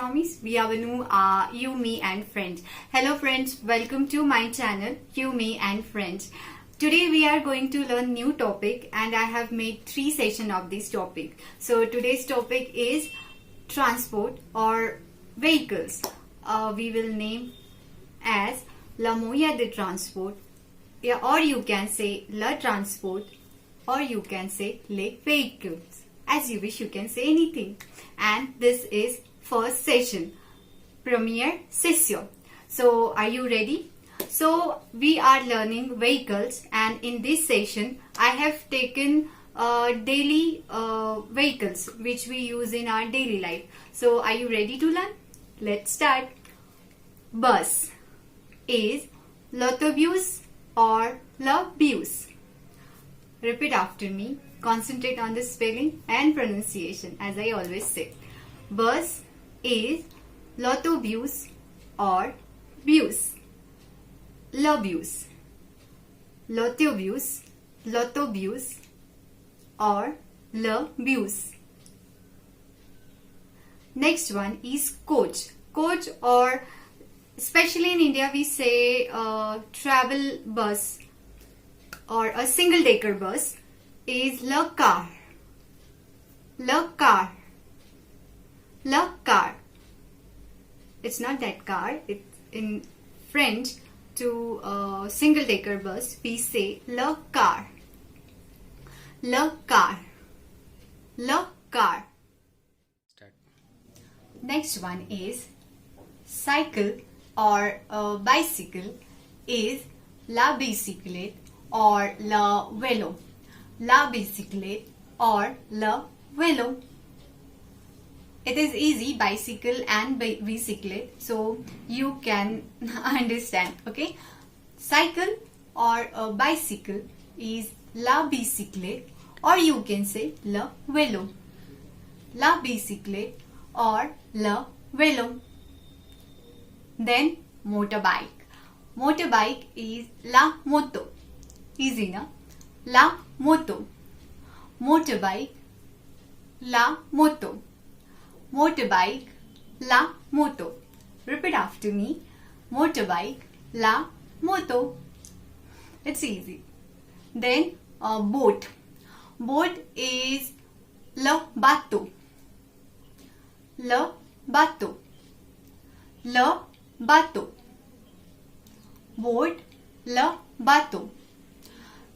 Armies. We are Vanu, You, Me and Friends. Hello friends, welcome to my channel, You, Me and Friends. Today we are going to learn new topic and I have made 3 sessions of this topic. So today's topic is transport or vehicles. We will name as La Moya de Transport, or you can say La Transport, or you can say Les Vehicles. As you wish, you can say anything. And this is first session, premiere session. So are you ready? So we are learning vehicles, and in this session I have taken daily vehicles which we use in our daily life. So are you ready to learn? Let's start. Bus is l'autobus or le bus. Repeat after me. Concentrate on the spelling and pronunciation, as I always say. Bus is l'autobus or bus. Le bus. L'autobus, l'autobus or le bus. Next one is coach. Coach, or especially in India we say travel bus or a single decker bus is le car. Le car. Le car. It's not that car. It's in French. To a single decker bus we say le car. Le car. Le car. Start. Next one is cycle or bicycle is la bicyclette or le vélo. La bicyclette or le vélo. It is easy, bicycle and bicyclette, so you can understand. Okay, cycle or a bicycle is la bicyclette, or you can say le vélo. La bicyclette or le vélo. Then motorbike. Motorbike is la moto. Easy, na? La moto. Motorbike, la moto. Motorbike, la moto. Repeat after me. Motorbike, la moto. It's easy. Then boat. Boat is le bateau. Le bateau. Le bateau. Boat, le bateau.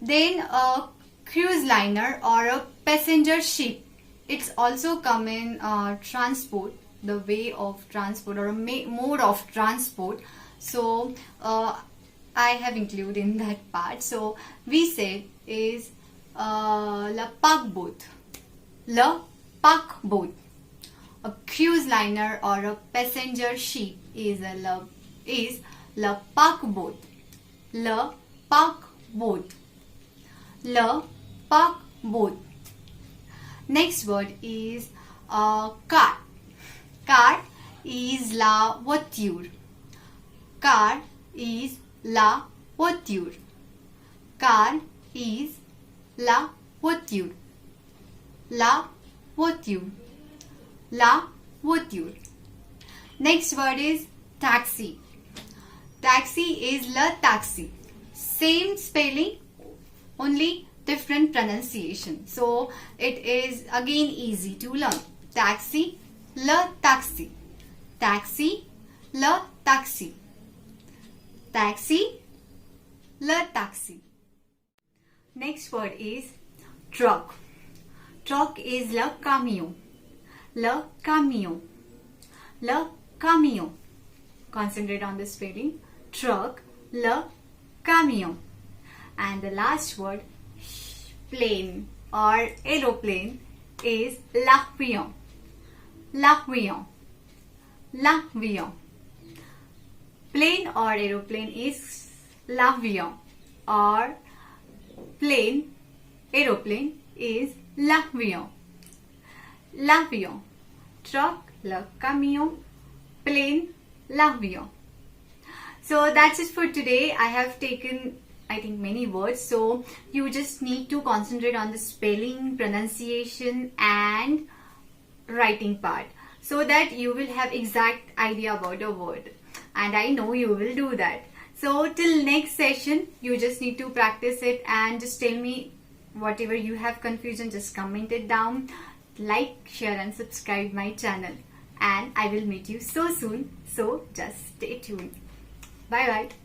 Then a cruise liner or a passenger ship. It's also come in transport, the way of transport or a mode of transport. So I have included in that part. So we say is la paquebot. La paquebot. A cruise liner or a passenger ship is la paquebot. La paquebot. Le paquebot. Next word is car. Car is la voiture. Car is la voiture. Car is la voiture. La voiture. La voiture. Next word is taxi. Taxi is la taxi. Same spelling, only different pronunciation. So it is again easy to learn. Taxi, le taxi. Taxi, le taxi. Taxi, le taxi. Next word is truck. Truck is le camion. Le camion. Le camion. Concentrate on the spelling. Truck, le camion. And the last word, plane or aeroplane, is l'avion. L'avion. L'avion. Plane or aeroplane is l'avion, or plane, aeroplane is l'avion. L'avion. Truck, le camion. Plane, l'avion. So that's it for today. I have taken I think many words, so you just need to concentrate on the spelling, pronunciation and writing part. so that you will have exact idea about a word. And I know you will do that. So till next session, you just need to practice it and just tell me whatever you have confusion, just comment it down. Like, share and subscribe my channel. And I will meet you so soon. So just stay tuned. Bye bye.